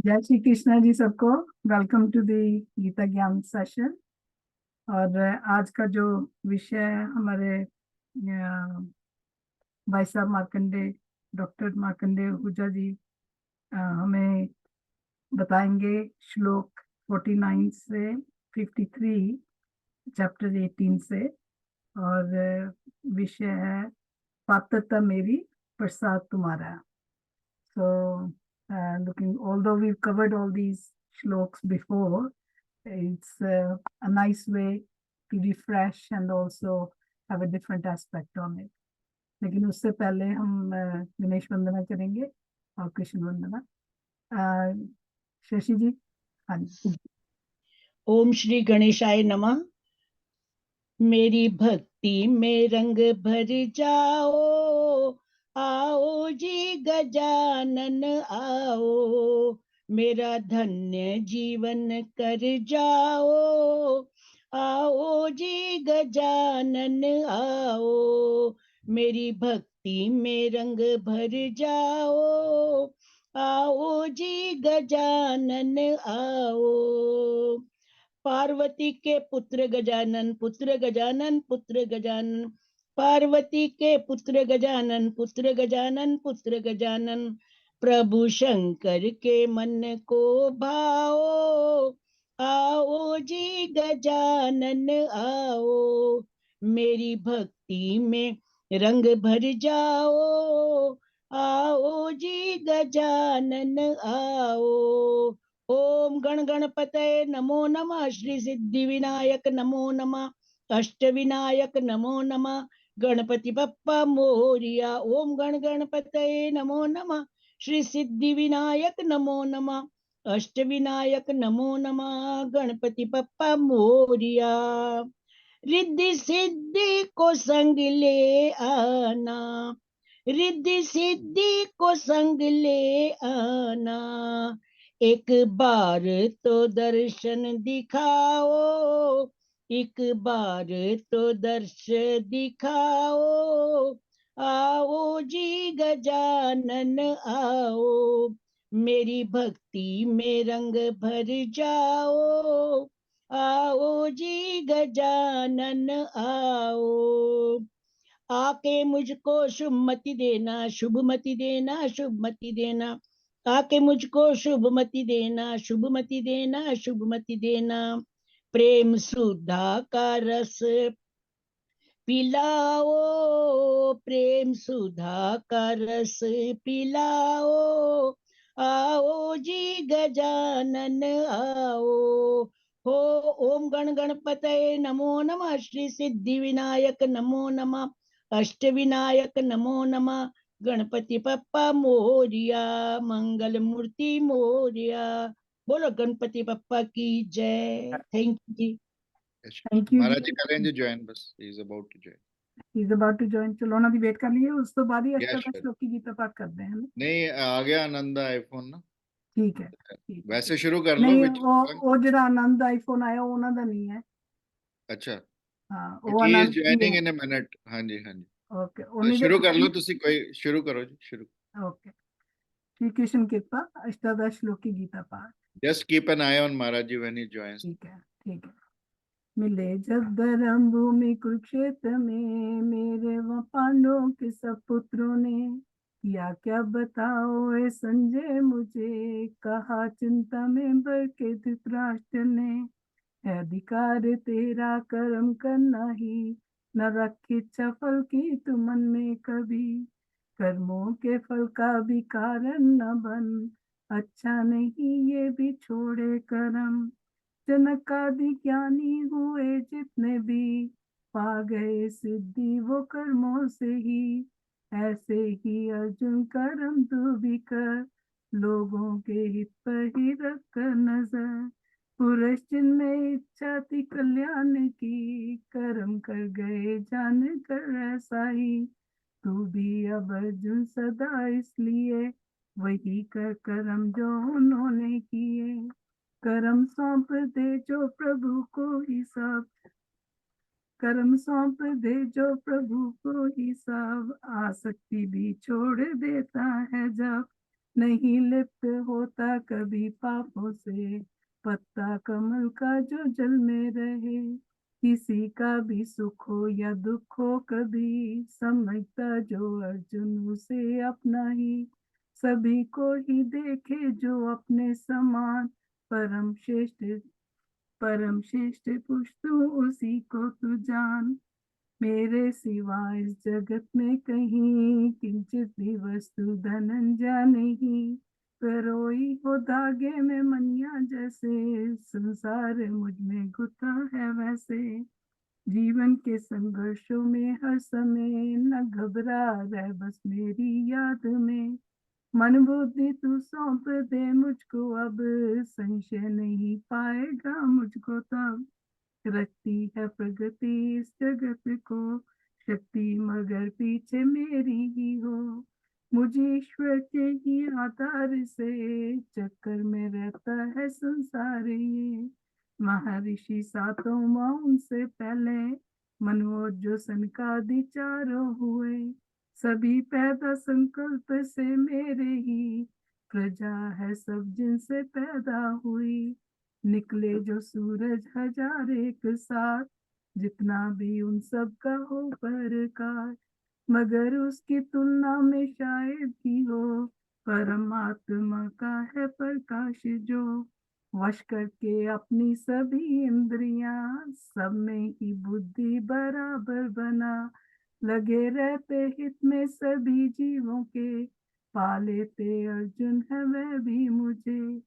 जय श्री कृष्णा जी सबको। Welcome to the Gita ज्ञान सेशन। और आज का जो विषय है हमारे भाई साहब मार्कंडे, डॉक्टर मार्कंडे हुजा जी हमें बताएंगे श्लोक 49 से 53, चैप्टर 18 से। और विषय है पात्रता मेरी, प्रसाद तुम्हारा। So, looking, although we've covered all these shloks before, it's a nice way to refresh and also have a different aspect on it. लेकिन उससे पहले हम गणेश वंदना करेंगे और कृष्ण वंदना। शशि जी, हाँ जी। ओम श्री गणेशाय नमः। मेरी भक्ति में रंग भर जाओ, आओ जी गजानन आओ, मेरा धन्य जीवन कर जाओ, आओ जी गजानन आओ, मेरी भक्ति में रंग भर जाओ, आओ जी गजानन आओ। पार्वती के पुत्र गजानन, पुत्र गजानन, पुत्र गजानन, पार्वती के पुत्र गजानन, पुत्र गजानन, पुत्र गजानन, प्रभु शंकर के मन को भाओ, आओ जी गजानन आओ, मेरी भक्ति में रंग भर जाओ, आओ जी गजानन आओ। ओम गण गणपतये नमो नमः, श्री सिद्धि विनायक नमो नमः, अष्ट विनायक नमो नमः, गणपति बप्पा मोरिया। ओम गण गणपतये नमो नमः, श्री सिद्धि विनायक नमो नमः, अष्ट विनायक नमो नमः, गणपति बप्पा मोरिया। रिद्धि सिद्धि को संग ले आना, रिद्धि सिद्धि को संग ले आना, एक बार तो दर्शन दिखाओ, एक बार तो दर्श दिखाओ, आओ जी गजानन आओ, मेरी भक्ति में रंग भर जाओ, आओ जी गजानन आओ। आके मुझको शुभ मति देना, शुभ मति देना, शुभ मति देना, आके मुझको शुभ मति देना, शुभ मति देना, शुभ मति देना, प्रेम सुधा का रस पिलाओ, प्रेम सुधा का रस पिलाओ, आओ जी गजानन आओ। हो ओम गण गणपतये नमो नमः, श्री सिद्धि विनायक नमो नमः, अष्ट विनायक नमो नमः, गणपति पप्पा मोरिया, मंगल मूर्ति मोरिया। बोलो गणपति पप्पा की जय। Thank you ji. Thank you Maharaj ji ji. करेंगे ज्वाइन, बस he is about to join. He is about to join. चलो ना, दी वेट कर लिए, उस तो बाद ही यस अष्टादश सर। श्लोक की गीता पाठ करते हैं ना। नहीं आ गया आनंद आईफोन ना। ठीक है, ठीक है। वैसे शुरू कर लो नहीं, विच। वो ਜਿਹੜਾ आनंद आईफोन आया ਉਹਨਾਂ ਦਾ नहीं है। अच्छा, हाँ, बट वो ही इज आनंद की ज्वाइनिंग है। इन अ मिनट। हाँ जी, हाँ जी। ओके, तो उन्हीं शुरू कर लो, दे। तुसी कोई शुरू करो जी, शुरू। ओके। श्री कृष्ण कृपा अष्टादश श्लोक की गीता पाठ। Just keep an eye on Maharaj ji when he joins. ठीक है, ठीक है। मिले जब धर्म भूमि कुरुक्षेत्र में, मेरे व पांडवों के सब पुत्रों ने किया क्या बताओ ए संजय मुझे, कहा चिंता में भर के धृतराष्ट्र ने, है अधिकार तेरा कर्म करना ही, न रखी इच्छा फल की तू मन में कभी, कर्मों के फल का भी कारण न बन, अच्छा नहीं ये भी छोड़े कर्म, जनक आदि ज्ञानी हुए जितने भी, पा गए सिद्धि वो कर्मों से ही, ऐसे ही अर्जुन कर्म तू भी कर, लोगों के हित पर ही रख कर नजर, पुरुष जिनमें इच्छा थी कल्याण की, कर्म कर गए जान कर ऐसा ही, तू भी अब अर्जुन सदा इसलिए, वही कर कर्म जो उन्होंने किए, कर्म सौंप दे जो प्रभु को ही सब, कर्म सौंप दे जो प्रभु को ही सब, आसक्ति भी छोड़ देता है जब, नहीं लिप्त होता कभी पापों से, पत्ता कमल का जो जल में रहे। किसी का भी सुख हो या दुख हो कभी, समझता जो अर्जुन उसे अपना ही। सभी को ही देखे जो अपने समान, परम श्रेष्ठ पुरुष तू उसी को तू जान। मेरे सिवा इस जगत में कहीं किंचित भी वस्तु धनंजय नहीं। परोई हो धागे में मनिया जैसे, संसार मुझ में गुथा है वैसे। जीवन के संघर्षों में हर समय न घबरा रह बस मेरी याद में। मन बुद्धि तू सौंप दे मुझको अब, संशय नहीं पाएगा मुझको तब। रखती है प्रगति इस जगत को शक्ति, मगर पीछे मेरी ही हो। मुझे ईश्वर के ही आधार से चक्कर में रहता है संसार ये। महर्षि सातों माँ उनसे पहले, मनु और जो सनकादि चारों हुए। सभी पैदा संकल्प से मेरे ही, प्रजा है सब जिनसे पैदा हुई। निकले जो सूरज हजार एक साथ, जितना भी उन सब का हो प्रकाश। मगर उसकी तुलना में शायद ही हो, परमात्मा का है प्रकाश जो। वश करके अपनी सभी इंद्रियां, सब में ही बुद्धि बराबर बना। लगे रहते हित में सभी जीवों के, पा लेते अर्जुन है वह भी मुझे।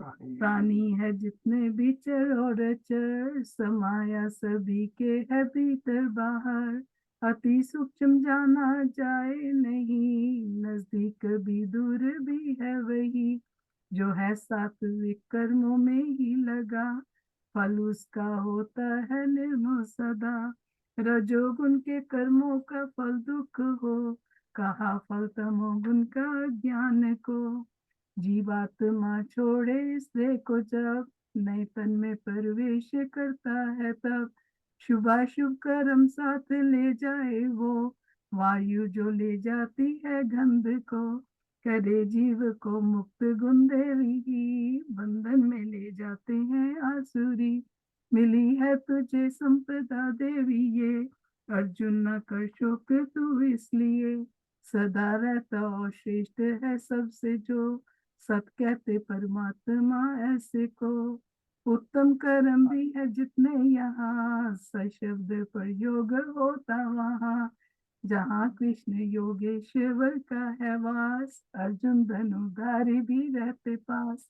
प्राणी है जितने भी चर और अचर, समाया सभी के है भीतर बाहर। अति सूक्ष्म जाना जाए नहीं, नजदीक भी दूर भी है वही। जो है सात्विक कर्मों में ही लगा, फल उसका होता है निर्मल सदा। रजोगुण के कर्मों का फल दुख हो, कहा फल तमोगुण का ज्ञान को। जीवात्मा छोड़े इससे को जब, नए तन में प्रवेश करता है तब। शुभाशुभ कर्म साथ ले जाए वो, वायु जो ले जाती है गंध को। करे जीव को मुक्त गुंदेरी, बंधन में ले जाते हैं आसुरी। मिली है तुझे संपदा देवी ये, अर्जुन न कर शोक तू इसलिए। सदा रहता और श्रेष्ठ है सबसे जो, सत कहते परमात्मा ऐसे को। उत्तम कर्म भी है जितने यहाँ, सशब्द प्रयोग होता वहाँ। जहाँ कृष्ण योगेश्वर का है वास, अर्जुन धनुधारी भी रहते पास।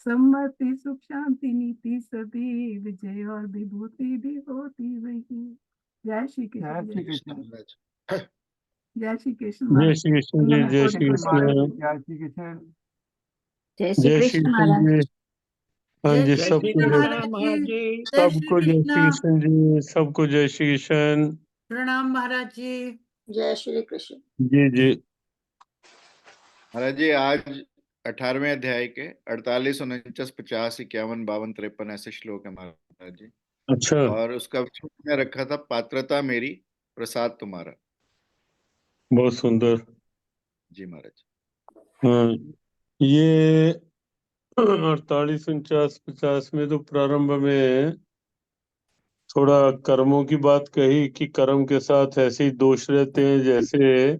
सम्मति सुख शांति नीति सभी, विजय और विभूति भी होती वही। जय श्री जय कृष्ण। श्री कृष्ण। महाराज जय श्री कृष्ण जय महाराज। श्री कृष्ण जी, जय श्री महाराज कृष्ण, जय श्री कृष्ण। जय श्री जय श्री कृष्ण कृष्ण महाराज। जी। हाँ जय जी, श्री जय श्री सबको कृष्ण जय, कृष्णा महाराज महाराज जी। जी। जय श्री सबको जय श्री कृष्ण। कृष्ण जी, सबको जय श्री कृष्ण। प्रणाम महाराज जी। जय श्री कृष्ण। जी जी। महाराज जी आज 18वें अध्याय के 48, 49, 50, 51, 52, 53 ऐसे श्लोक है महाराज जी। अच्छा, और उसका विषय मैं रखा था पात्रता मेरी, प्रसाद तुम्हारा। बहुत सुंदर। जी महाराज। हाँ, ये 48, 49, 50 में तो प्रारंभ में थोड़ा कर्मों की बात कही कि कर्म के साथ ऐसे ही दोष रहते हैं जैसे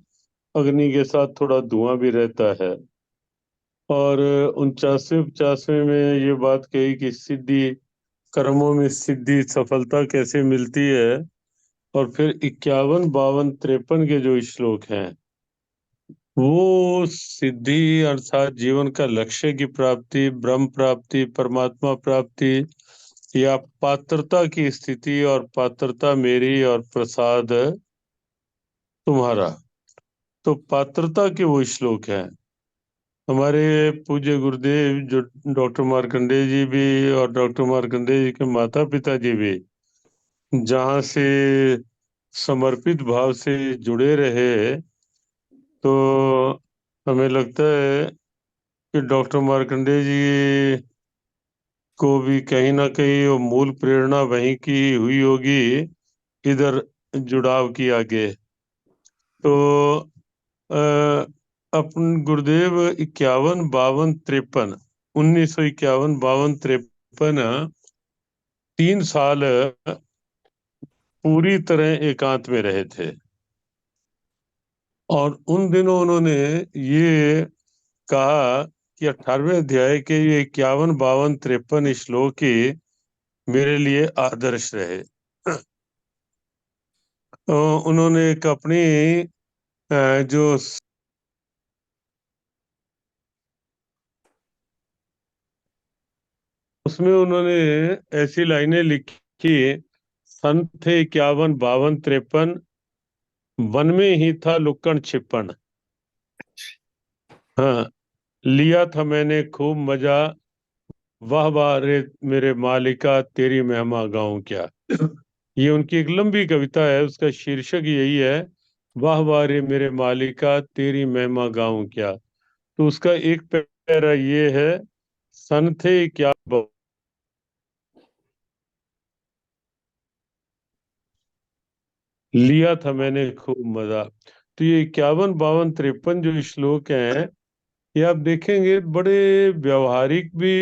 अग्नि के साथ थोड़ा धुआं भी रहता है। और 49वें 50वें में ये बात कही कि सिद्धि, कर्मों में सिद्धि सफलता कैसे मिलती है। और फिर 51, 52, 53 के जो श्लोक हैं वो सिद्धि अर्थात जीवन का लक्ष्य की प्राप्ति, ब्रह्म प्राप्ति, परमात्मा प्राप्ति या पात्रता की स्थिति, और पात्रता मेरी और प्रसाद तुम्हारा। तो पात्रता के वो श्लोक हैं। हमारे पूज्य गुरुदेव जो डॉक्टर मार्कंडेय जी भी, और डॉक्टर मार्कंडेय जी के माता पिता जी भी जहाँ से समर्पित भाव से जुड़े रहे, तो हमें लगता है कि डॉक्टर मार्कंडेय जी को भी कहीं ना कहीं वो मूल प्रेरणा वहीं की हुई होगी, इधर जुड़ाव की आगे। तो अपन गुरुदेव 51, 52, 53, 1951, 52, 53 3 साल पूरी तरह एकांत में रहे थे। और उन दिनों उन्होंने ये कहा कि 18वें अध्याय के ये 51, 52, 53 श्लोक ही मेरे लिए आदर्श रहे। तो उन्होंने एक अपनी जो उसमें उन्होंने ऐसी लाइनें लिखी, सन थे 51, 52, 53, वन में ही था लुक्कड़ छिपन। हाँ, लिया था मैंने खूब मजा, वाह वाह रे मेरे मालिका तेरी महिमा गाऊं क्या। ये उनकी एक लंबी कविता है, उसका शीर्षक यही है, वाह वाह रे मेरे मालिका तेरी महिमा गाऊं क्या। तो उसका एक पैरा ये है, सन थे क्या लिया था मैंने खूब मजा। तो ये 51, 52, 53 जो श्लोक हैं, ये आप देखेंगे बड़े व्यवहारिक भी,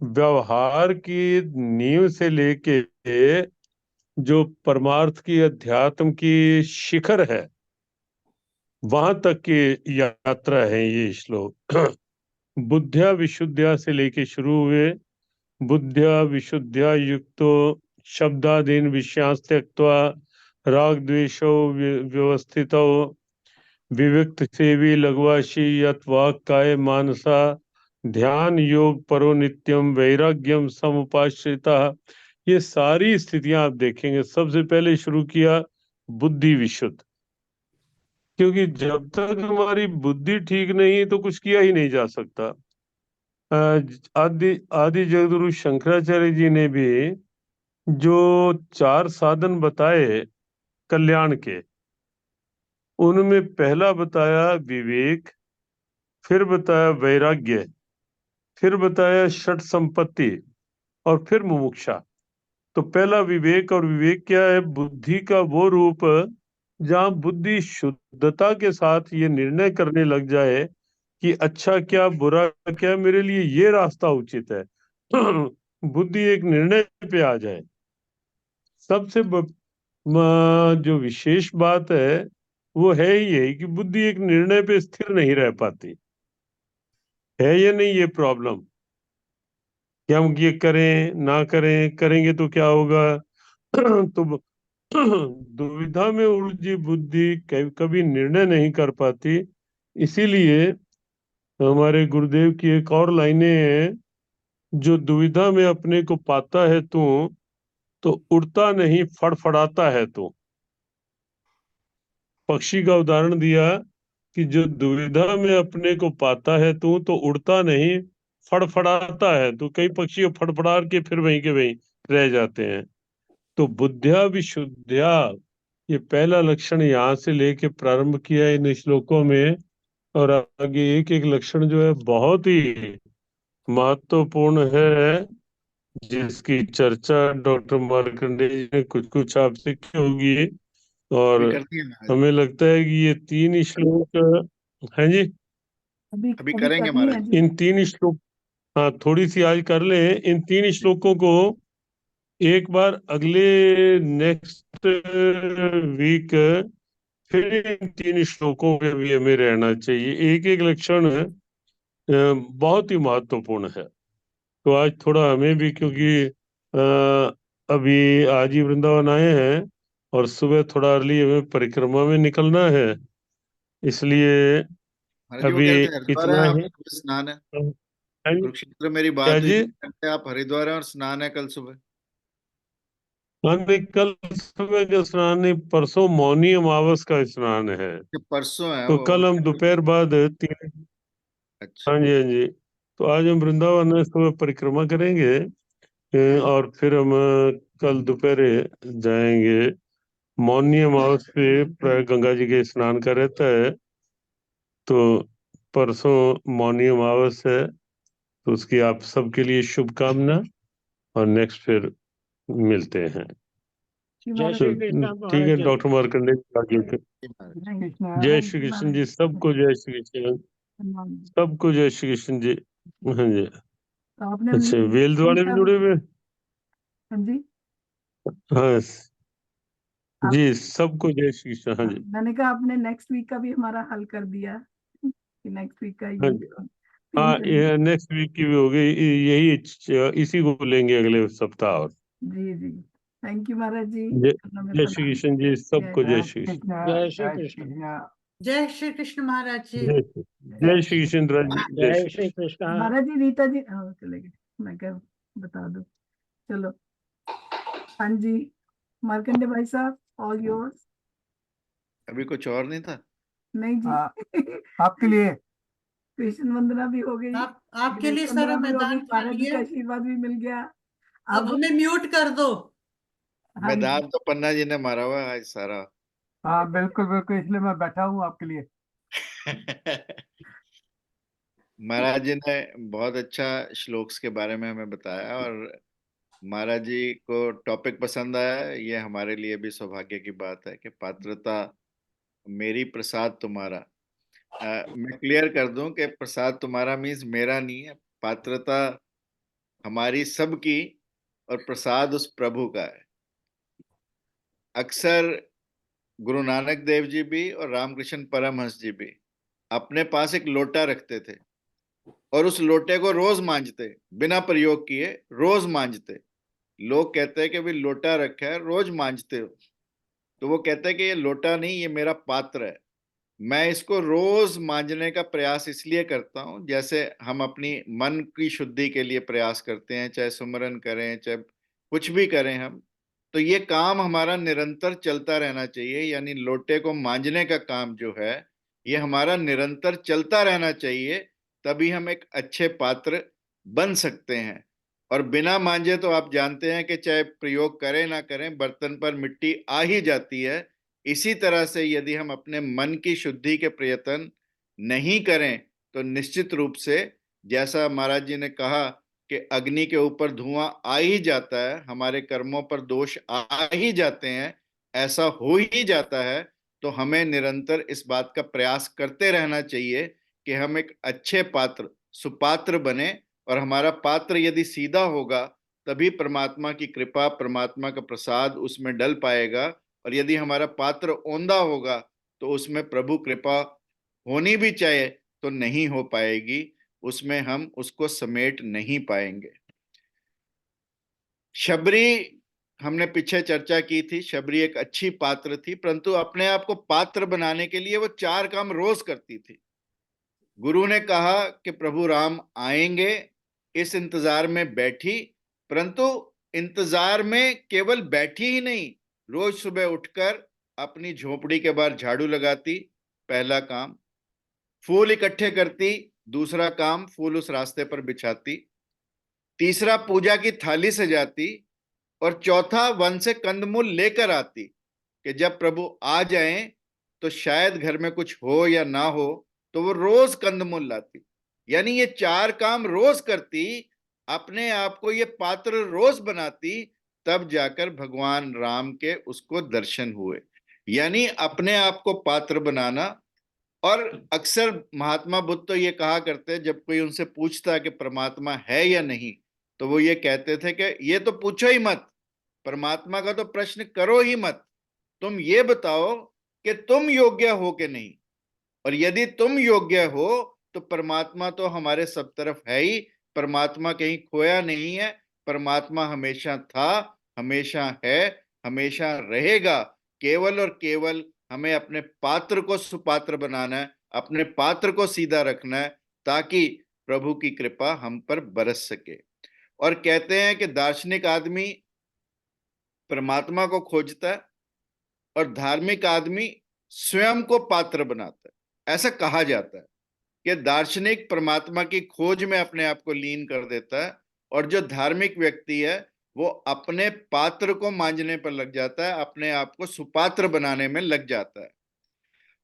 व्यवहार की नींव से लेके जो परमार्थ की अध्यात्म की शिखर है वहां तक की यात्रा है ये श्लोक। बुद्ध्या विशुद्ध्या से लेके शुरू हुए, बुद्ध्या विशुद्ध्या युक्तो शब्दादीन विषयांस त्यक्त्वा राग द्वेषो व्यवस्थितो विविक्त सेवी लघुवाशी यत वाक् काय मानसा ध्यान योग परो नित्यम वैराग्यम समुपाश्रिता। ये सारी स्थितियां आप देखेंगे, सबसे पहले शुरू किया बुद्धि विशुद्ध, क्योंकि जब तक हमारी बुद्धि ठीक नहीं तो कुछ किया ही नहीं जा सकता। आदि आदि जगदगुरु शंकराचार्य जी ने भी जो 4 साधन बताए कल्याण के, उनमें पहला बताया विवेक, फिर बताया वैराग्य, फिर बताया षट संपत्ति, और फिर मुमुक्षा। तो पहला विवेक, और विवेक क्या है? बुद्धि का वो रूप जहां बुद्धि शुद्धता के साथ ये निर्णय करने लग जाए कि अच्छा क्या बुरा क्या, मेरे लिए ये रास्ता उचित है। बुद्धि एक निर्णय पे आ जाए। सबसे जो विशेष बात है वो है ही यही कि बुद्धि एक निर्णय पे स्थिर नहीं रह पाती है। ये नहीं ये प्रॉब्लम कि हम ये करें ना करें, करेंगे तो क्या होगा। तो दुविधा में उलझी बुद्धि कभी निर्णय नहीं कर पाती। इसीलिए हमारे गुरुदेव की एक और लाइनें हैं, जो दुविधा में अपने को पाता है तू, तो उड़ता नहीं फड़फड़ाता है तू। पक्षी का उदाहरण दिया कि जो दुविधा में अपने को पाता है तू, तो उड़ता नहीं फड़फड़ाता है। तो कई पक्षी फड़फड़ा के फिर वहीं के वहीं रह जाते हैं। तो बुद्ध्या विशुद्ध्या, ये पहला लक्षण यहाँ से लेके प्रारंभ किया है इन श्लोकों में। और आगे एक एक लक्षण जो है बहुत ही महत्वपूर्ण है, जिसकी चर्चा डॉक्टर मार्कंडेय जी ने कुछ कुछ आपसे की होगी। और अभी करती है महाराज, हमें लगता है कि ये 3 श्लोक हैं जी, अभी अभी अभी करेंगे करनी है महाराज। जी। इन 3 श्लोक, हाँ थोड़ी सी आज कर लें इन 3 श्लोकों को। एक बार अगले नेक्स्ट वीक फिर इन 3 श्लोकों के भी हमें रहना चाहिए। एक एक लक्षण बहुत ही महत्वपूर्ण है। तो आज थोड़ा हमें भी, क्योंकि अभी आज ही वृंदावन आए हैं और सुबह थोड़ा अर्ली हमें परिक्रमा में निकलना है, इसलिए महाराज जी वो अभी कह रहे थे हरिद्वार है, इतना आप ही। सुबह स्नान है हाँ जी, कुरुक्षेत्र, मेरी क्या बात हुई जी? थी, कहते हैं आप हरिद्वार है और स्नान है कल सुबह। हाँ नहीं, कल सुबह का स्नान नहीं, परसों मौनी अमावस का स्नान है। कि परसों है तो वो। कल हम दोपहर बाद 3। अच्छा। हाँ जी हाँ जी। तो आज हम वृंदावन में सुबह परिक्रमा करेंगे, और फिर हम कल दोपहर जाएंगे। मौनी अमावस पे प्राय गंगा जी के स्नान का रहता है। तो परसों मौनी अमावस है, तो उसकी आप सबके लिए शुभकामना। और नेक्स्ट फिर मिलते हैं। जय श्री कृष्ण ठीक है महाराज जी। डॉक्टर मार्कंडे आगे थे। जय श्री कृष्ण जी, सबको जय श्री कृष्ण, सबको जय श्री कृष्ण जी। हाँ जी, तो आपने अच्छा वेल्स वाले भी जुड़े हुए? हाँ जी, हाँ जी, सबको जय श्री कृष्ण। हाँ जी, मैंने कहा आपने नेक्स्ट वीक का भी हमारा हल कर दिया कि नेक्स्ट वीक का हाँ जी, हाँ नेक्स्ट वीक की भी हो गई, यही इसी को लेंगे अगले सप्ताह। और जी जी, थैंक यू महाराज जी। जय श्री कृष्ण जी, सबको जय श्री कृष्ण। जय श्री कृष्ण। जय श्री कृष्ण महाराज जी। जय श्री कृष्ण राज जी, जय जय श्री श्री कृष्ण। महाराज जी, रीता जी चले गए, मैं क्या बता दूं। चलो, हाँ जी, मार्कंडे भाई साहब, ऑल योर्स। अभी कुछ और नहीं था? नहीं जी, आपके लिए कृष्ण वंदना भी हो गई, आपके लिए गणेश सर वंदना भी हो गई, मैदान महाराज जी खाली का है। आशीर्वाद भी मिल गया। अब हमें म्यूट कर दो। हाँ जी, मैदान तो पन्ना जी ने मारा हुआ है आज सारा। हाँ बिल्कुल बिल्कुल, इसलिए मैं बैठा हूँ आपके लिए। महाराज जी ने बहुत अच्छा श्लोक्स के बारे में हमें बताया, और महाराज जी को टॉपिक पसंद आया। ये हमारे लिए भी सौभाग्य की बात है कि पात्रता मेरी प्रसाद तुम्हारा। मैं क्लियर कर दूं कि प्रसाद तुम्हारा मीन्स मेरा नहीं है, पात्रता हमारी सबकी, और प्रसाद उस प्रभु का है। अक्सर गुरु नानक देव जी भी और रामकृष्ण परमहंस जी भी अपने पास एक लोटा रखते थे, और उस लोटे को रोज मांजते, बिना प्रयोग किए रोज मांजते। लोग कहते हैं कि भाई लोटा रखा है, रोज मांजते हो। तो वो कहते हैं कि ये लोटा नहीं, ये मेरा पात्र है। मैं इसको रोज मांजने का प्रयास इसलिए करता हूं, जैसे हम अपनी मन की शुद्धि के लिए प्रयास करते हैं, चाहे सुमरन करें, चाहे कुछ भी करें हम, तो ये काम हमारा निरंतर चलता रहना चाहिए। यानी लोटे को मांजने का काम जो है, ये हमारा निरंतर चलता रहना चाहिए, तभी हम एक अच्छे पात्र बन सकते हैं। और बिना मांजे तो आप जानते हैं कि चाहे प्रयोग करें ना करें, बर्तन पर मिट्टी आ ही जाती है। इसी तरह से यदि हम अपने मन की शुद्धि के प्रयत्न नहीं करें, तो निश्चित रूप से, जैसा महाराज जी ने कहा कि अग्नि के ऊपर धुआं आ ही जाता है, हमारे कर्मों पर दोष आ ही जाते हैं, ऐसा हो ही जाता है। तो हमें निरंतर इस बात का प्रयास करते रहना चाहिए कि हम एक अच्छे पात्र, सुपात्र बने। और हमारा पात्र यदि सीधा होगा, तभी परमात्मा की कृपा, परमात्मा का प्रसाद उसमें डल पाएगा। और यदि हमारा पात्र औंधा होगा, तो उसमें प्रभु कृपा होनी भी चाहे तो नहीं हो पाएगी, उसमें हम उसको समेट नहीं पाएंगे। शबरी, हमने पीछे चर्चा की थी, शबरी एक अच्छी पात्र थी, परंतु अपने आप को पात्र बनाने के लिए वो 4 काम रोज करती थी। गुरु ने कहा कि प्रभु राम आएंगे, इस इंतजार में बैठी, परंतु इंतजार में केवल बैठी ही नहीं, रोज सुबह उठकर अपनी झोपड़ी के बाहर झाड़ू लगाती, पहला काम। फूल इकट्ठे करती, दूसरा काम, फूल उस रास्ते पर बिछाती। तीसरा, पूजा की थाली सजाती। और चौथा, वन से कंदमूल लेकर आती कि जब प्रभु आ जाएं तो शायद घर में कुछ हो या ना हो, तो वो रोज कंदमूल लाती। यानी ये 4 काम रोज करती, अपने आप को ये पात्र रोज बनाती, तब जाकर भगवान राम के उसको दर्शन हुए। यानी अपने आप को पात्र बनाना। और अक्सर महात्मा बुद्ध तो ये कहा करते हैं, जब कोई उनसे पूछता कि परमात्मा है या नहीं, तो वो ये कहते थे कि ये तो पूछो ही मत, परमात्मा का तो प्रश्न करो ही मत, तुम ये बताओ कि तुम योग्य हो कि नहीं। और यदि तुम योग्य हो, तो परमात्मा तो हमारे सब तरफ है ही, परमात्मा कहीं खोया नहीं है, परमात्मा हमेशा था, हमेशा है, हमेशा रहेगा। केवल और केवल हमें अपने पात्र को सुपात्र बनाना है, अपने पात्र को सीधा रखना है, ताकि प्रभु की कृपा हम पर बरस सके। और कहते हैं कि दार्शनिक आदमी परमात्मा को खोजता है, और धार्मिक आदमी स्वयं को पात्र बनाता है। ऐसा कहा जाता है कि दार्शनिक परमात्मा की खोज में अपने आप को लीन कर देता है, और जो धार्मिक व्यक्ति है वो अपने पात्र को मांझने पर लग जाता है, अपने आप को सुपात्र बनाने में लग जाता है।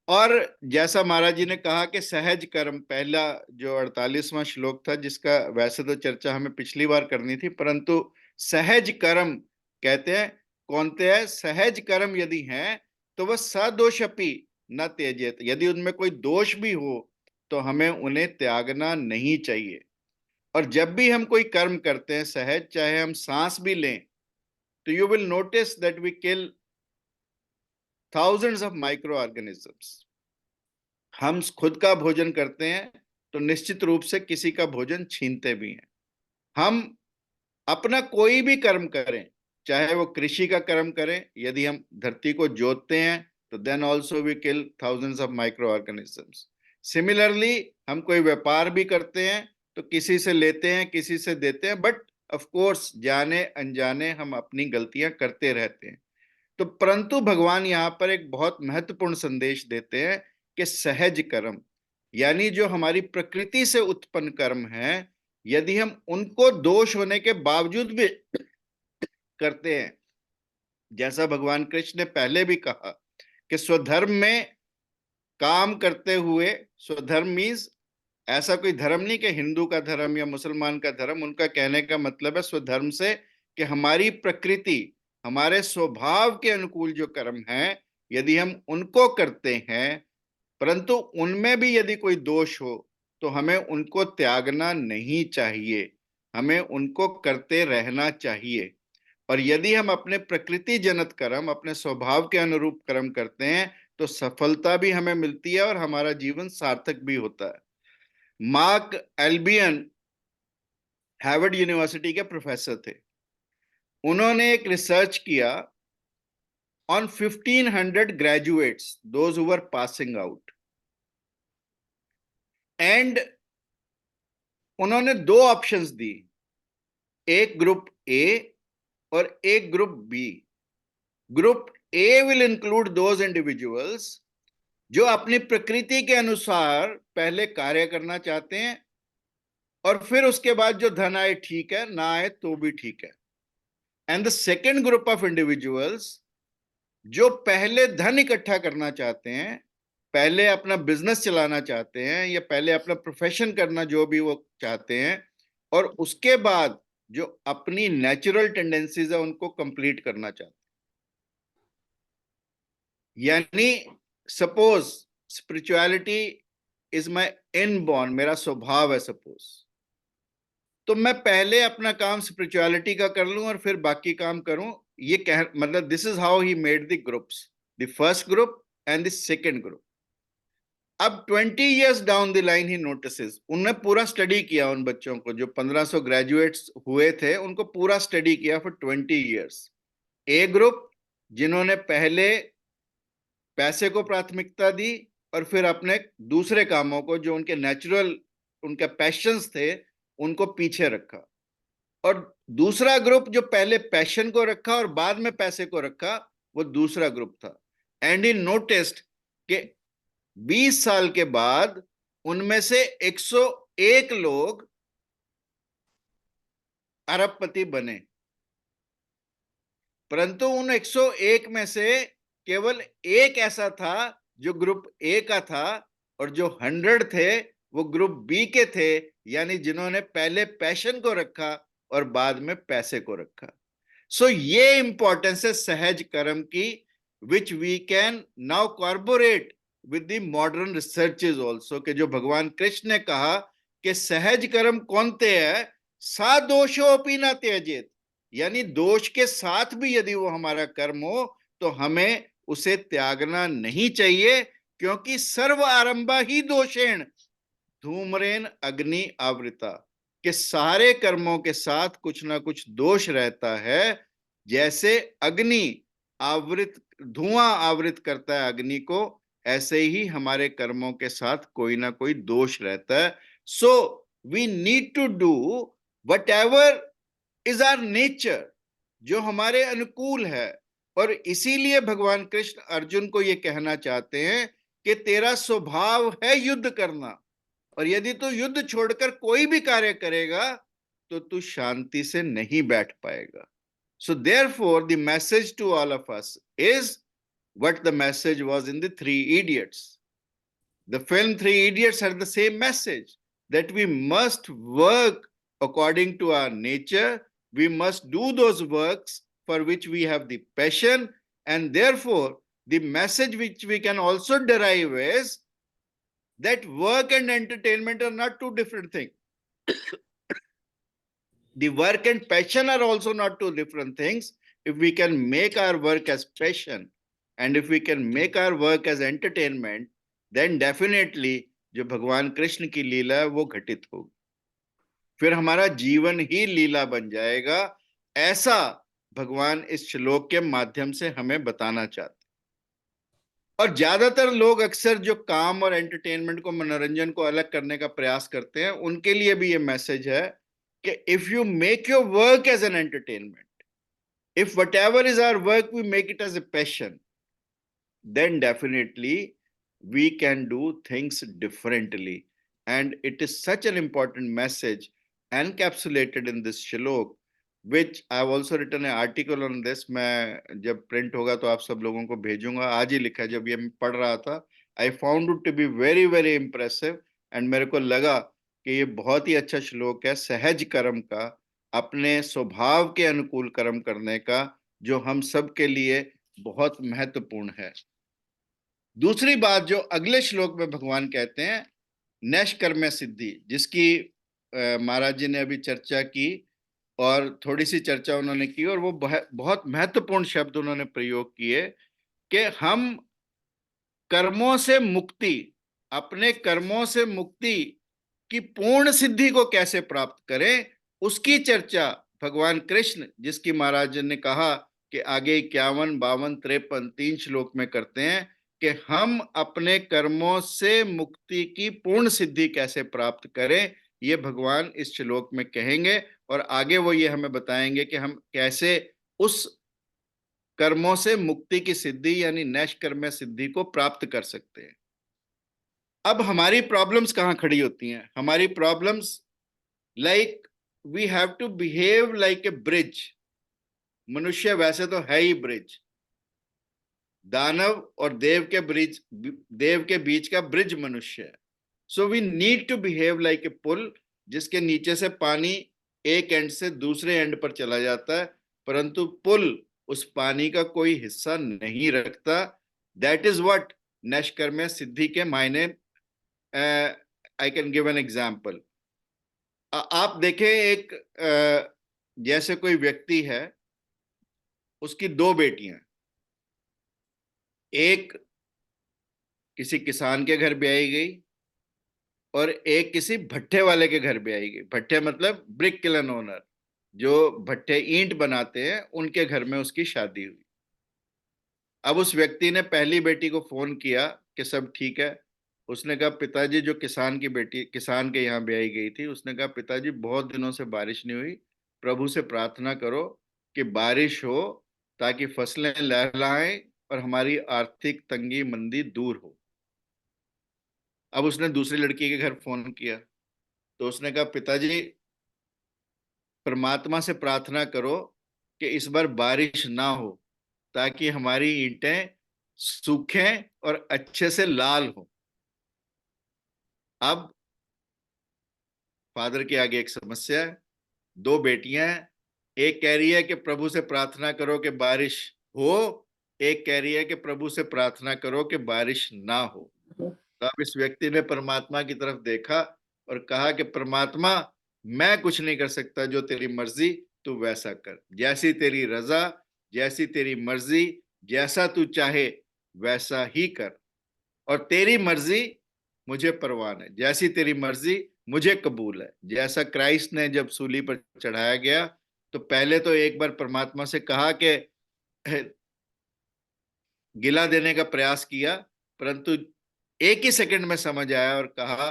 और जैसा महाराज जी ने कहा कि सहज कर्म, पहला जो 48वां श्लोक था, जिसका वैसे तो चर्चा हमें पिछली बार करनी थी, परंतु सहज कर्म कहते हैं कौनते है सहज कर्म यदि हैं तो वह सदोषपि न त्यजेत, यदि उनमें कोई दोष भी हो तो हमें उन्हें त्यागना नहीं चाहिए। और जब भी हम कोई कर्म करते हैं सहज, चाहे हम सांस भी लें, तो you will notice that we kill thousands of microorganisms। हम खुद का भोजन करते हैं तो निश्चित रूप से किसी का भोजन छीनते भी हैं। हम अपना कोई भी कर्म करें, चाहे वो कृषि का कर्म करें, यदि हम धरती को जोतते हैं तो then also we kill thousands of microorganisms। Similarly हम कोई व्यापार भी करते हैं तो किसी से लेते हैं, किसी से देते हैं, बट ऑफ कोर्स जाने अनजाने हम अपनी गलतियां करते रहते हैं। तो परंतु भगवान यहाँ पर एक बहुत महत्वपूर्ण संदेश देते हैं कि सहज कर्म, यानी जो हमारी प्रकृति से उत्पन्न कर्म है, यदि हम उनको दोष होने के बावजूद भी करते हैं, जैसा भगवान कृष्ण ने पहले भी कहा कि स्वधर्म में काम करते हुए, स्वधर्म मीन्स ऐसा कोई धर्म नहीं कि हिंदू का धर्म या मुसलमान का धर्म, उनका कहने का मतलब है स्वधर्म से कि हमारी प्रकृति, हमारे स्वभाव के अनुकूल जो कर्म हैं, यदि हम उनको करते हैं, परंतु उनमें भी यदि कोई दोष हो तो हमें उनको त्यागना नहीं चाहिए, हमें उनको करते रहना चाहिए। और यदि हम अपने प्रकृति जनित कर्म, अपने स्वभाव के अनुरूप कर्म करते हैं तो सफलता भी हमें मिलती है और हमारा जीवन सार्थक भी होता है। मार्क एल्बियन हार्वर्ड यूनिवर्सिटी के प्रोफेसर थे। उन्होंने एक रिसर्च किया on 1500 graduates, those who were passing out, and उन्होंने दो ऑप्शंस दी, एक ग्रुप ए और एक group B. Group A will include those individuals जो अपनी प्रकृति के अनुसार पहले कार्य करना चाहते हैं और फिर उसके बाद जो धन आए ठीक है, ना आए तो भी ठीक है। And the second group of individuals जो पहले धन इकट्ठा करना चाहते हैं, पहले अपना बिजनेस चलाना चाहते हैं या पहले अपना प्रोफेशन करना जो भी वो चाहते हैं, और उसके बाद जो अपनी नेचुरल टेंडेंसीज है उनको कंप्लीट करना चाहते हैं। यानी suppose spirituality is my inborn, मेरा स्वभाव है सपोज, तो मैं पहले अपना काम स्पिरिचुअलिटी का कर लूं और फिर बाकी काम करूं, ये कह मतलब this is how he made the groups, the first group and the second group. अब 20 years down the line he notices, उन्होंने पूरा स्टडी किया उन बच्चों को, जो 1500 ग्रेजुएट्स हुए थे उनको पूरा स्टडी किया फॉर 20 years। ए ग्रुप जिन्होंने पहले पैसे को प्राथमिकता दी और फिर अपने दूसरे कामों को जो उनके नेचुरल, उनके पैशंस थे, उनको पीछे रखा। और दूसरा ग्रुप जो पहले पैशन को रखा और बाद में पैसे को रखा, वो दूसरा ग्रुप था। एंड ही नोटिस्ड कि 20 साल के बाद उनमें से 101 लोग अरबपति बने, परंतु उन 101 में से केवल एक ऐसा था जो ग्रुप ए का था, और जो 100 थे वो ग्रुप बी के थे, यानी जिन्होंने पहले पैशन को रखा और बाद में पैसे को रखा। सो ये इंपॉर्टेंस है सहज कर्म की, which we can now corporate with the modern researches also, कि जो भगवान कृष्ण ने कहा कि सहज कर्म कौनते है, सा दोषोपि न त्यजेत, यानी दोष के साथ भी यदि वो हमारा कर्म हो तो हमें उसे त्यागना नहीं चाहिए, क्योंकि सर्व आरंभा ही दोषेण धूम्रेन अग्नि आवृता, कि सारे कर्मों के साथ कुछ ना कुछ दोष रहता है। जैसे अग्नि आवृत, धुआं आवृत करता है अग्नि को, ऐसे ही हमारे कर्मों के साथ कोई ना कोई दोष रहता है। So we need to do whatever is our nature, जो हमारे अनुकूल है। और इसीलिए भगवान कृष्ण अर्जुन को ये कहना चाहते हैं कि तेरा स्वभाव है युद्ध करना, और यदि तू युद्ध छोड़कर कोई भी कार्य करेगा तो तू शांति से नहीं बैठ पाएगा। So therefore the message to all of us is what the message was in the Three Idiots. The film Three Idiots had the same message, that we must work according to our nature, we must do those works for which we have the passion, and therefore the message which we can also derive is that work and entertainment are not two different things. The work and passion are also not two different things. If we can make our work as passion and if we can make our work as entertainment, then definitely जो भगवान कृष्ण की लीला है वो घटित होगी, फिर हमारा जीवन ही लीला बन जाएगा। ऐसा भगवान इस श्लोक के माध्यम से हमें बताना चाहते। और ज्यादातर लोग अक्सर जो काम और एंटरटेनमेंट को, मनोरंजन को अलग करने का प्रयास करते हैं, उनके लिए भी ये मैसेज है कि if you make your work as an entertainment, if whatever is our work we make it as a passion, then definitely we can do things differently. And it is such an important message encapsulated in this shlok, which I have also written an article on this. मैं जब print होगा तो आप सब लोगों को भेजूंगा। आज ही लिखा, जब ये मैं पढ़ रहा था, I found it to be very very impressive, and मेरे को लगा कि ये बहुत ही अच्छा श्लोक है सहज कर्म का, अपने स्वभाव के अनुकूल कर्म करने का, जो हम सब के लिए बहुत महत्वपूर्ण है। दूसरी बात जो अगले श्लोक में भगवान कहते हैं, नैष्कर्म्य सिद्धि, जिसकी महाराज जी ने अभी चर्चा की और थोड़ी सी चर्चा उन्होंने की, और वो बहुत महत्वपूर्ण शब्द उन्होंने प्रयोग किए कि हम कर्मों से मुक्ति, अपने कर्मों से मुक्ति की पूर्ण सिद्धि को कैसे प्राप्त करें, उसकी चर्चा भगवान कृष्ण, जिसकी महाराज ने कहा कि आगे 51, 52, 53 3 श्लोक में करते हैं कि हम अपने कर्मों से मुक्ति की पूर्ण सिद्धि कैसे प्राप्त करें, ये भगवान इस श्लोक में कहेंगे। और आगे वो ये हमें बताएंगे कि हम कैसे उस कर्मों से मुक्ति की सिद्धि यानी नैष्कर्म्य सिद्धि को प्राप्त कर सकते हैं। अब हमारी प्रॉब्लम्स कहाँ खड़ी होती हैं? हमारी problems like we have to behave like a bridge. मनुष्य वैसे तो है ही ब्रिज, दानव और देव के बीच का ब्रिज मनुष्य है। So we need to behave like a पुल, जिसके नीचे से पानी एक एंड से दूसरे एंड पर चला जाता है, परंतु पुल उस पानी का कोई हिस्सा नहीं रखता। दैट इज व्हाट नैष्कर्म्य सिद्धि के मायने। I can give an example. आप देखें, एक जैसे कोई व्यक्ति है, उसकी 2 बेटियां, एक किसी किसान के घर ब्याई गई और एक किसी भट्ठे वाले के घर ब्याई गई। भट्ठे मतलब ब्रिक किलन ओनर, जो भट्ठे ईंट बनाते हैं, उनके घर में उसकी शादी हुई। अब उस व्यक्ति ने पहली बेटी को फोन किया कि सब ठीक है। उसने कहा पिताजी, जो किसान की बेटी किसान के यहाँ ब्याई गई थी, उसने कहा पिताजी बहुत दिनों से बारिश नहीं हुई, प्रभु से प्रार्थना करो कि बारिश हो ताकि फसलें लहलहाएं और हमारी आर्थिक तंगी मंदी दूर हो। अब उसने दूसरी लड़की के घर फोन किया तो उसने कहा पिताजी परमात्मा से प्रार्थना करो कि इस बार बारिश ना हो ताकि हमारी ईंटें सूखें और अच्छे से लाल हो। अब फादर के आगे एक समस्या है, 2 बेटियां हैं, एक कह रही है कि प्रभु से प्रार्थना करो कि बारिश हो, एक कह रही है कि प्रभु से प्रार्थना करो कि बारिश ना हो। तो अब इस व्यक्ति ने परमात्मा की तरफ देखा और कहा कि परमात्मा, मैं कुछ नहीं कर सकता, जो तेरी मर्जी तू वैसा कर, जैसी तेरी रजा, जैसी तेरी मर्जी, जैसा तू चाहे वैसा ही कर, और तेरी मर्जी मुझे परवान है, जैसी तेरी मर्जी मुझे कबूल है। जैसा क्राइस्ट ने जब सूली पर चढ़ाया गया तो पहले तो एक बार परमात्मा से कहा कि गिला देने का प्रयास किया, परंतु एक ही सेकंड में समझ आया और कहा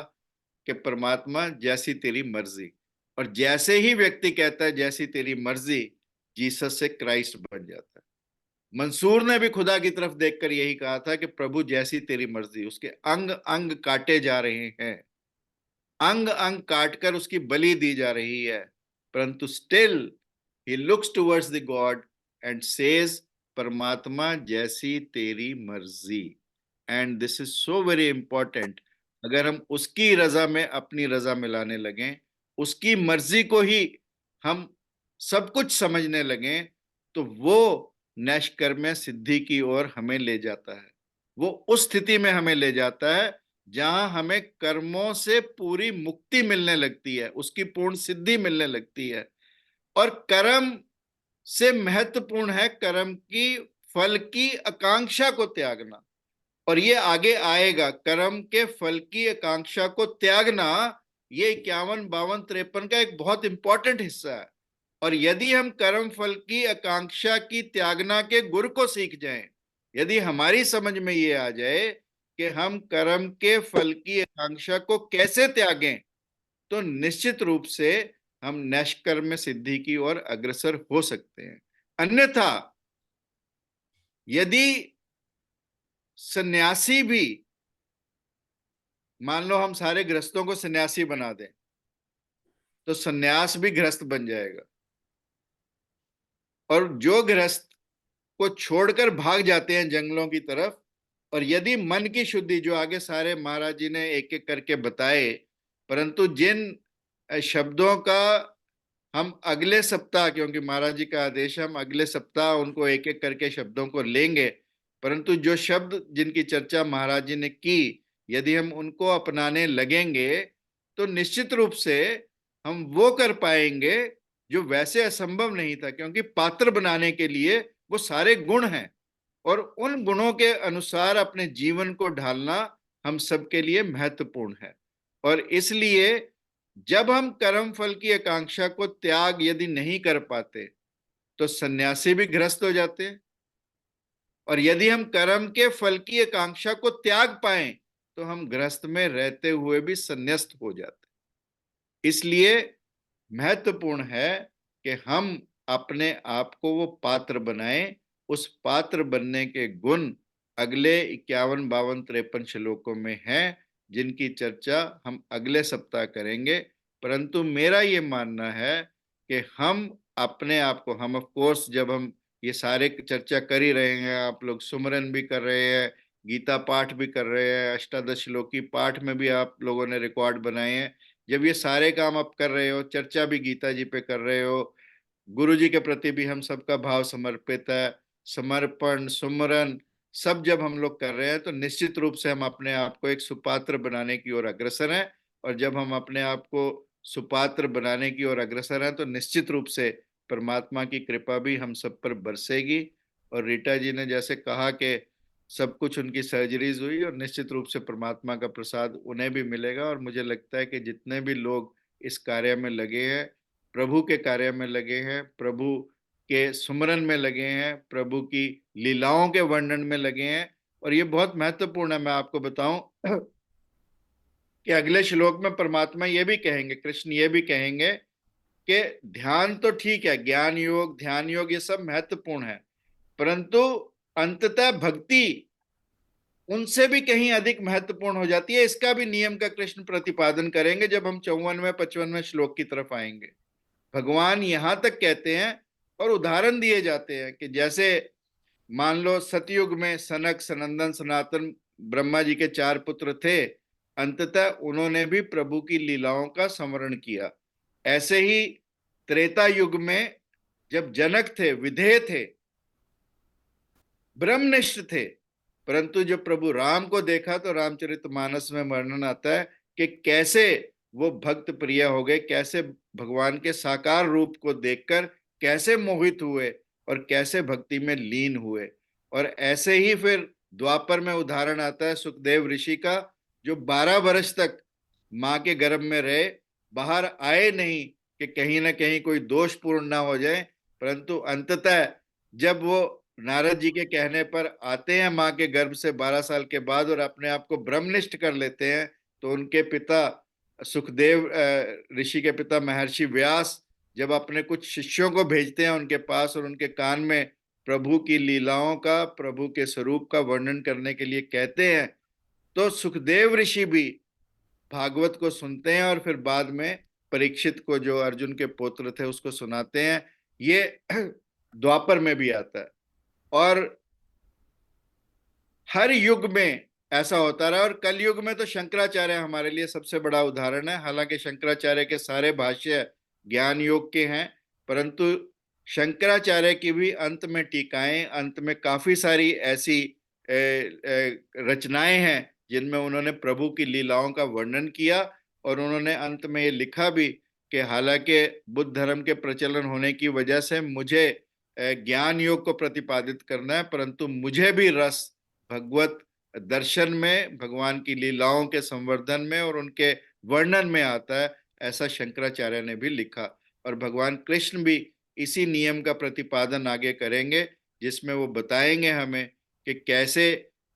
कि परमात्मा जैसी तेरी मर्जी। और जैसे ही व्यक्ति कहता है जैसी तेरी मर्जी, जीसस से क्राइस्ट बन जाता है। मंसूर ने भी खुदा की तरफ देखकर यही कहा था कि प्रभु जैसी तेरी मर्जी। उसके अंग अंग काटे जा रहे हैं, अंग अंग काटकर उसकी बलि दी जा रही है, परंतु still he looks towards the God and says परमात्मा जैसी तेरी मर्जी। And this is so very important. अगर हम उसकी रजा में अपनी रजा मिलाने लगें, उसकी मर्जी को ही हम सब कुछ समझने लगें, तो वो नैष्कर्म्य सिद्धि की ओर हमें ले जाता है। वो उस स्थिति में हमें ले जाता है जहां हमें कर्मों से पूरी मुक्ति मिलने लगती है, उसकी पूर्ण सिद्धि मिलने लगती है। और कर्म से महत्वपूर्ण है कर्म की फल की आकांक्षा को त्यागना। और ये आगे आएगा, कर्म के फल की आकांक्षा को त्यागना ये 51, 52, 53 का एक बहुत इंपॉर्टेंट हिस्सा है। और यदि हम कर्म फल की आकांक्षा की त्यागना के गुर को सीख जाएं, यदि हमारी समझ में ये आ जाए कि हम कर्म के फल की आकांक्षा को कैसे त्यागें, तो निश्चित रूप से हम नैष्कर्म्य सिद्धि की ओर अग्रसर हो सकते हैं। अन्यथा यदि सन्यासी भी, मान लो हम सारे गृहस्थों को सन्यासी बना दें, तो सन्यास भी गृहस्थ बन जाएगा। और जो गृहस्थ को छोड़कर भाग जाते हैं जंगलों की तरफ, और यदि मन की शुद्धि, जो आगे सारे महाराज जी ने एक एक करके बताए, परंतु जिन शब्दों का हम अगले सप्ताह, क्योंकि महाराज जी का आदेश है, हम अगले सप्ताह उनको एक एक करके शब्दों को लेंगे, परंतु जो शब्द जिनकी चर्चा महाराज जी ने की, यदि हम उनको अपनाने लगेंगे तो निश्चित रूप से हम वो कर पाएंगे जो वैसे असंभव नहीं था। क्योंकि पात्र बनाने के लिए वो सारे गुण हैं, और उन गुणों के अनुसार अपने जीवन को ढालना हम सबके लिए महत्वपूर्ण है। और इसलिए जब हम कर्म फल की आकांक्षा को त्याग यदि नहीं कर पाते, तो सन्यासी भी गृहस्थ हो जाते हैं। और यदि हम कर्म के फल की आकांक्षा को त्याग पाएं, तो हम गृहस्थ में रहते हुए भी संन्यास्त हो जाते। इसलिए महत्वपूर्ण है कि हम अपने आप को वो पात्र बनाएं। उस पात्र बनने के गुण अगले 51, 52, 53 श्लोकों में हैं, जिनकी चर्चा हम अगले सप्ताह करेंगे। परंतु मेरा ये मानना है कि हम अपने आप को, हम ऑफ कोर्स जब हम ये सारे चर्चा कर ही रहे हैं, आप लोग सुमरन भी कर रहे हैं, गीता पाठ भी कर रहे हैं, अष्टादश श्लोकी पाठ में भी आप लोगों ने रिकॉर्ड बनाए हैं, जब ये सारे काम आप कर रहे हो, चर्चा भी गीता जी पे कर रहे हो, गुरु जी के प्रति भी हम सबका भाव समर्पित है, समर्पण सुमरन सब जब हम लोग कर रहे हैं, तो निश्चित रूप से हम अपने आप को एक सुपात्र बनाने की ओर अग्रसर हैं। और जब हम अपने आप को सुपात्र बनाने की ओर अग्रसर हैं, तो निश्चित रूप से परमात्मा की कृपा भी हम सब पर बरसेगी। और रीटा जी ने जैसे कहा कि सब कुछ उनकी सर्जरीज हुई, और निश्चित रूप से परमात्मा का प्रसाद उन्हें भी मिलेगा। और मुझे लगता है कि जितने भी लोग इस कार्य में लगे हैं, प्रभु के कार्य में लगे हैं, प्रभु के सुमरन में लगे हैं, प्रभु की लीलाओं के वर्णन में लगे हैं, और ये बहुत महत्वपूर्ण है। मैं आपको बताऊं कि अगले श्लोक में परमात्मा ये भी कहेंगे, कृष्ण ये भी कहेंगे कि ध्यान तो ठीक है, ज्ञान योग, ध्यान योग, ये सब महत्वपूर्ण है, परंतु अंततः भक्ति उनसे भी कहीं अधिक महत्वपूर्ण हो जाती है। इसका भी नियम का कृष्ण प्रतिपादन करेंगे जब हम 54वें 55वें श्लोक की तरफ आएंगे। भगवान यहां तक कहते हैं और उदाहरण दिए जाते हैं कि जैसे मान लो सतयुग में सनक, सनंदन, सनातन ब्रह्मा जी के 4 पुत्र थे, अंततः उन्होंने भी प्रभु की लीलाओं का स्मरण किया। ऐसे ही त्रेता युग में जब जनक थे, विधेय थे, ब्रह्मनिष्ठ थे, परंतु जब प्रभु राम को देखा तो रामचरितमानस में वर्णन आता है कि कैसे वो भक्त प्रिय हो गए, कैसे भगवान के साकार रूप को देखकर कैसे मोहित हुए और कैसे भक्ति में लीन हुए। और ऐसे ही फिर द्वापर में उदाहरण आता है सुखदेव ऋषि का, जो 12 वर्ष तक माँ के गर्भ में रहे, बाहर आए नहीं कि कहीं ना कहीं कोई दोष पूर्ण ना हो जाए, परंतु अंततः जब वो नारद जी के कहने पर आते हैं माँ के गर्भ से 12 साल के बाद और अपने आप को ब्रह्मनिष्ठ कर लेते हैं, तो उनके पिता सुखदेव ऋषि के पिता महर्षि व्यास जब अपने कुछ शिष्यों को भेजते हैं उनके पास और उनके कान में प्रभु की लीलाओं का, प्रभु के स्वरूप का वर्णन करने के लिए कहते हैं, तो सुखदेव ऋषि भी भागवत को सुनते हैं और फिर बाद में परीक्षित को, जो अर्जुन के पुत्र थे, उसको सुनाते हैं। ये द्वापर में भी आता है और हर युग में ऐसा होता रहा। और कलयुग में तो शंकराचार्य हमारे लिए सबसे बड़ा उदाहरण है। हालांकि शंकराचार्य के सारे भाष्य ज्ञान योग के हैं, परंतु शंकराचार्य की भी अंत में टीकाएं, अंत में काफी सारी ऐसी रचनाएं हैं जिनमें उन्होंने प्रभु की लीलाओं का वर्णन किया, और उन्होंने अंत में ये लिखा भी कि हालांकि बुद्ध धर्म के प्रचलन होने की वजह से मुझे ज्ञान योग को प्रतिपादित करना है, परंतु मुझे भी रस भगवत दर्शन में, भगवान की लीलाओं के संवर्धन में और उनके वर्णन में आता है, ऐसा शंकराचार्य ने भी लिखा। और भगवान कृष्ण भी इसी नियम का प्रतिपादन आगे करेंगे, जिसमें वो बताएंगे हमें कि कैसे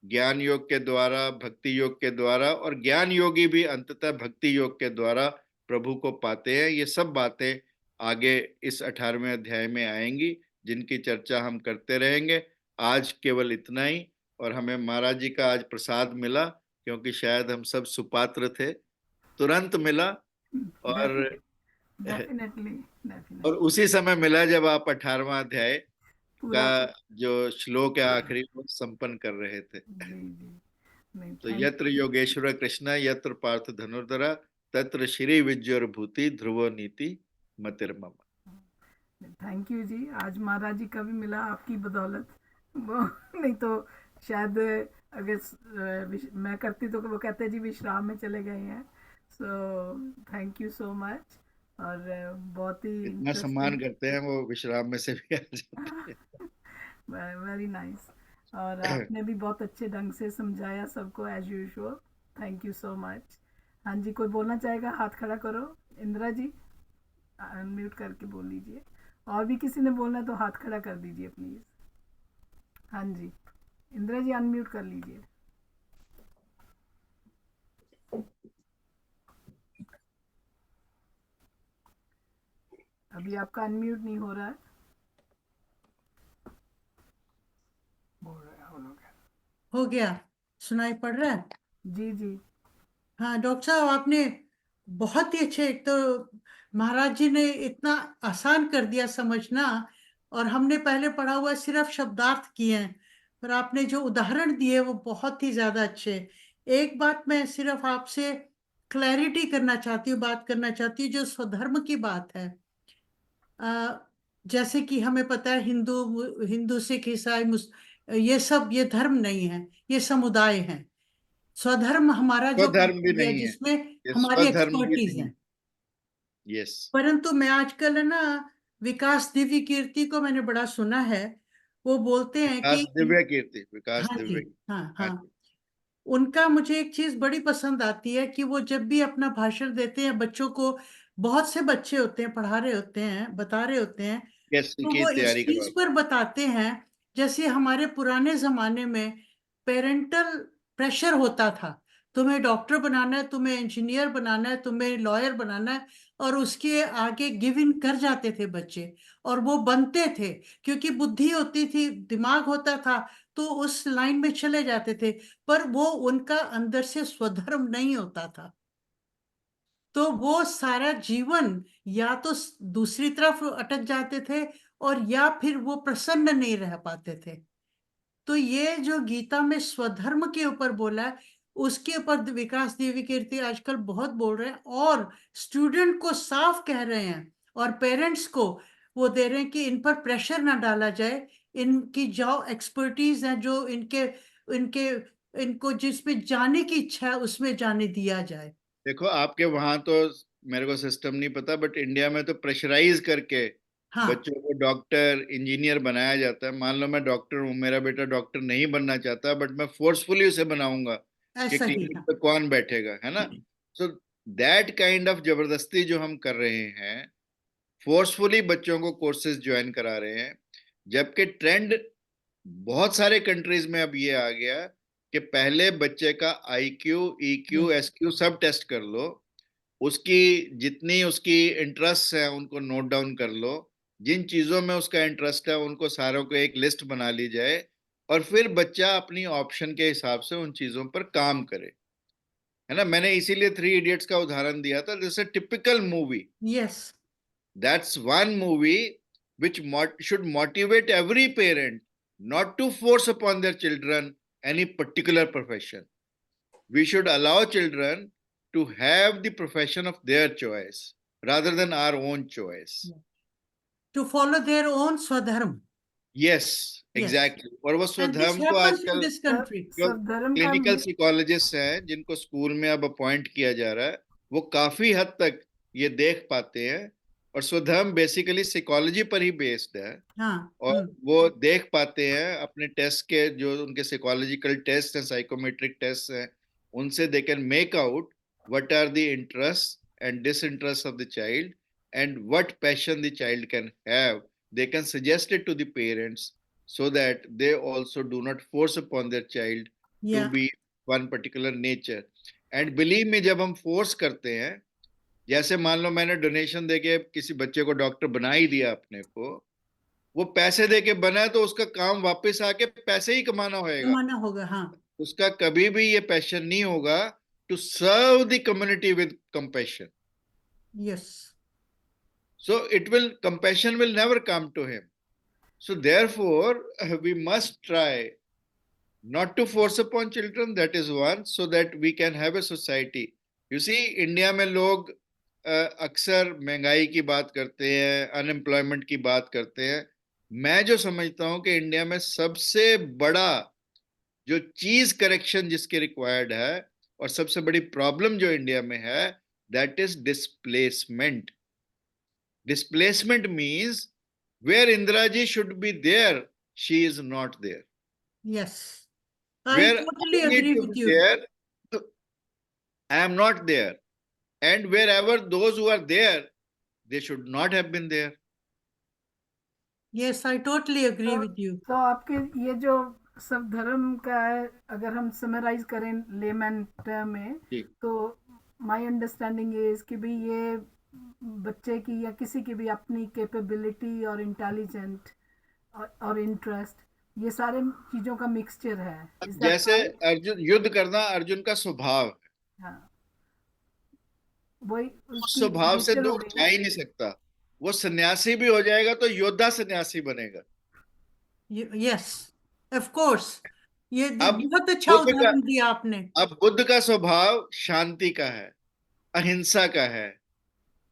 ज्ञान योग के द्वारा, भक्ति योग के द्वारा, और ज्ञान योगी भी अंततः भक्ति योग के द्वारा प्रभु को पाते हैं। ये सब बातें आगे इस 18वें अध्याय में आएंगी, जिनकी चर्चा हम करते रहेंगे। आज केवल इतना ही। और हमें महाराज जी का आज प्रसाद मिला, क्योंकि शायद हम सब सुपात्र थे, तुरंत मिला, और डेफिनेटली और उसी समय मिला जब आप 18वां अध्याय पूरा का जो श्लोक है आखिरी वो संपन्न कर रहे थे। जी जी नहीं तो यत्र योगेश्वर कृष्ण यत्र पार्थ धनुर्धरा तत्र श्री विजय भूति ध्रुव नीति मतिर्मम। थैंक यू जी, आज महाराज जी का भी मिला आपकी बदौलत। वो नहीं तो शायद अगर मैं करती तो वो कहते जी विश्राम में चले गए हैं। So thank you so much. और बहुत ही इतना सम्मान करते हैं वो विश्राम में से भी आ जाते हैं। Very nice. और आपने भी बहुत अच्छे ढंग से समझाया सबको as usual. Thank you so much. हाँ जी, कोई बोलना चाहेगा? हाथ खड़ा करो। इंदिरा जी अनम्यूट करके बोल लीजिए। और भी किसी ने बोलना है तो हाथ खड़ा कर दीजिए प्लीज। हाँ जी, इंदिरा जी अनम्यूट कर लीजिए। अभी आपका अनम्यूट नहीं हो रहा है। हो गया, सुनाई पड़ रहा है? जी जी हाँ डॉक्टर साहब, आपने बहुत ही अच्छे, एक तो महाराज जी ने इतना आसान कर दिया समझना, और हमने पहले पढ़ा हुआ सिर्फ शब्दार्थ किए हैं, पर आपने जो उदाहरण दिए वो बहुत ही ज्यादा अच्छे। एक बात मैं सिर्फ आपसे क्लैरिटी करना चाहती हूँ, बात करना चाहती हूँ, जो स्वधर्म की बात है। जैसे कि हमें पता है हिंदू हिंदू सिख ईसाई ये सब ये धर्म नहीं है, ये समुदाय है। स्वधर्म हमारा जो स्वधर्म भी है नहीं है, जिसमें ये हमारी स्वधर्म भी एक्सपर्टीज नहीं है। है। यस। परंतु मैं आजकल ना विकास दिव्य कीर्ति को मैंने बड़ा सुना है, वो बोलते हैं विकास कि दिव्य कीर्ति, विकास हाँ जी, दिव्य। हाँ हाँ हाँ, जी। उनका मुझे एक चीज बड़ी पसंद आती है कि वो जब भी अपना भाषण देते हैं बच्चों को, बहुत से बच्चे होते हैं, पढ़ा रहे होते हैं, बता रहे होते हैं, यस तो की वो इस तैयारी चीज करवा। पर बताते हैं जैसे हमारे पुराने जमाने में पेरेंटल प्रेशर होता था, तुम्हें डॉक्टर बनाना है, तुम्हें इंजीनियर बनाना है, तुम्हें लॉयर बनाना है, और उसके आगे गिव इन कर जाते थे बच्चे, और वो बनते थे क्योंकि बुद्धि होती थी, दिमाग होता था, तो उस लाइन में चले जाते थे। पर वो उनका अंदर से स्वधर्म नहीं होता था, तो वो सारा जीवन या तो दूसरी तरफ अटक जाते थे, और या फिर वो प्रसन्न नहीं रह पाते थे। तो ये जो गीता में स्वधर्म के ऊपर बोला है, उसके ऊपर विकास देवी कीर्ति आजकल बहुत बोल रहे हैं, और स्टूडेंट को साफ कह रहे हैं, और पेरेंट्स को वो दे रहे हैं कि इन पर प्रेशर ना डाला जाए, इनकी जो एक्सपर्टीज है, जो इनके इनके इनको जिसमें जाने की इच्छा है उसमें जाने दिया जाए। देखो आपके वहां तो मेरे को सिस्टम नहीं पता, बट इंडिया में तो प्रेशराइज करके हाँ, बच्चों को डॉक्टर इंजीनियर बनाया जाता है। मान लो मैं डॉक्टर हूँ, मेरा बेटा डॉक्टर नहीं बनना चाहता, बट मैं फोर्सफुली उसे बनाऊंगा कि ऐसा ही क्लिनिक है। पे कौन बैठेगा, है ना। सो दैट काइंड ऑफ जबरदस्ती जो हम कर रहे हैं, फोर्सफुली बच्चों को कोर्सेज ज्वाइन करा रहे हैं, जबकि ट्रेंड बहुत सारे कंट्रीज में अब ये आ गया कि पहले बच्चे का आईक्यू, ईक्यू, यस, एसक्यू सब टेस्ट कर लो, उसकी जितनी उसकी इंटरेस्ट है उनको नोट डाउन कर लो, जिन चीजों में उसका इंटरेस्ट है उनको सारों को एक लिस्ट बना ली जाए, और फिर बच्चा अपनी ऑप्शन के हिसाब से उन चीजों पर काम करे, है ना। मैंने इसीलिए 3 इडियट्स का उदाहरण दिया था। This a typical movie. Yes, That's one movie which should motivate every parent not to force upon their children any particular profession. We should allow children to have the profession of their choice rather than our own choice. to follow their own swadharma. Yes Yes. Exactly. और वो And this स्वधर्म को happens in आजकल this country. जो स्वधर्म का clinical psychologist हैं जिनको स्कूल में अब अपॉइंट किया जा रहा है, वो काफी हद तक ये देख पाते हैं। और स्वधर्म बेसिकली साइकोलॉजी पर ही बेस्ड है। हाँ, और वो देख पाते हैं अपने टेस्ट के, जो उनके साइकोलॉजिकल टेस्ट हैं, साइकोमेट्रिक टेस्ट हैं, उनसे they can make out what are the interest and disinterest of the child and what passion the child can have. They can suggest it to the parents so that they also do not force upon their child yeah. to be one particular nature. And believe me, जब हम force करते हैं, जैसे मान लो मैंने donation देके किसी बच्चे को डॉक्टर बना ही दिया अपने को, वो पैसे देके बना तो उसका काम वापस आके पैसे ही कमाना होगा। हाँ। उसका कभी भी ये पैशन नहीं होगा to serve the community with compassion. Yes. So compassion will never come to him. So therefore, we must try not to force upon children, that is one, so that we can have a society. You see, India में लोग अक्सर महंगाई की बात करते हैं, unemployment की बात करते हैं। मैं जो समझता हूँ कि इंडिया में सबसे बड़ा जो चीज करेक्शन जिसके रिक्वायर्ड है और सबसे बड़ी प्रॉब्लम जो इंडिया में है, that is displacement. Displacement means where Indra ji should be there, she is not there. Yes. Where I totally I need agree to with be you. there, I am not there. And wherever those who are there, they should not have been there. Yes, I totally agree with you. तो आपके ये जो सब धर्म का है, अगर हम समराइज करें लेमैन टर्म में, तो माय अंडरस्टैंडिंग इज कि भी ये बच्चे की या किसी की भी अपनी कैपेबिलिटी और इंटेलिजेंट और इंटरेस्ट, ये सारे चीजों का मिक्सचर है। जैसे अर्जुन युद्ध करना अर्जुन का स्वभाव है। हाँ, वही स्वभाव से दूर जा ही नहीं सकता। वो सन्यासी भी हो जाएगा तो योद्धा सन्यासी बनेगा। Yes, of course. ये बहुत अच्छा उदाहरण दिया आपने। अब बुद्ध का स्वभाव शांति का है, अहिंसा का है।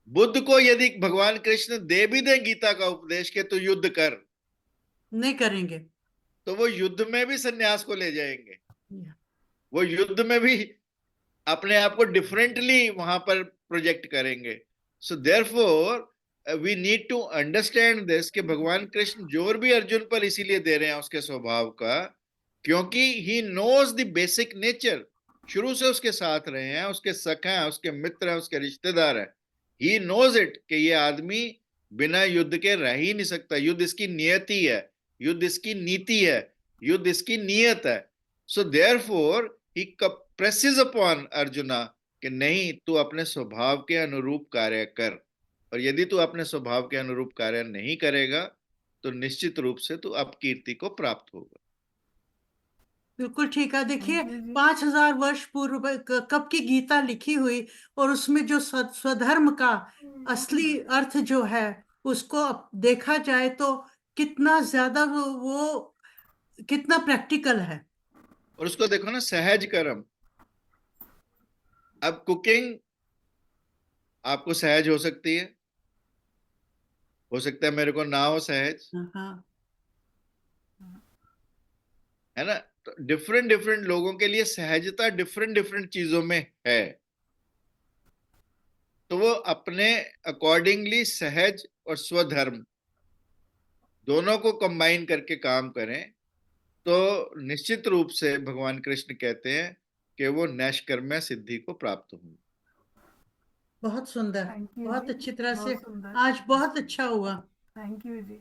बुद्ध को यदि भगवान कृष्ण दे भी दे गीता का उपदेश के तो युद्ध कर, नहीं करेंगे, तो वो युद्ध में भी सन्यास को ले जाएंगे। वो युद्ध में भी अपने आप को डिफरेंटली वहां पर प्रोजेक्ट करेंगे। So therefore we need to understand this कि भगवान कृष्ण जोर भी अर्जुन पर इसीलिए दे रहे हैं उसके स्वभाव का, क्योंकि he knows the basic nature. शुरू से उसके साथ रहे हैं, उसके सखा हैं, उसके मित्र हैं, उसके रिश्तेदार हैं। ही नोज इट कि ये आदमी बिना युद्ध के रह ही नहीं सकता। युद्ध इसकी नियति है, युद्ध इसकी नीति है, युद्ध इसकी नियत है। सो देयरफॉर ही प्रेसेस अपॉन अर्जुना कि नहीं, तू अपने स्वभाव के अनुरूप कार्य कर, और यदि तू अपने स्वभाव के अनुरूप कार्य नहीं करेगा तो निश्चित रूप से तू अपकीर्ति को प्राप्त होगा। बिल्कुल ठीक है। देखिए 5000 वर्ष पूर्व कब की गीता लिखी हुई, और उसमें जो स्वधर्म का असली अर्थ जो है उसको देखा जाए तो कितना ज्यादा वो कितना प्रैक्टिकल है। और उसको देखो ना, सहज कर्म। अब कुकिंग आपको सहज हो सकती है, हो सकता है मेरे को ना हो सहज, है ना। तो डिफरेंट डिफरेंट लोगों के लिए सहजता डिफरेंट डिफरेंट चीजों में है। तो वो अपने अकॉर्डिंगली सहज और स्वधर्म दोनों को कंबाइन करके काम करें तो निश्चित रूप से भगवान कृष्ण कहते हैं कि वो नैष्कर्म्य सिद्धि को प्राप्त होंगे। बहुत सुंदर, बहुत अच्छी तरह से, आज बहुत अच्छा हुआ। Thank you ji.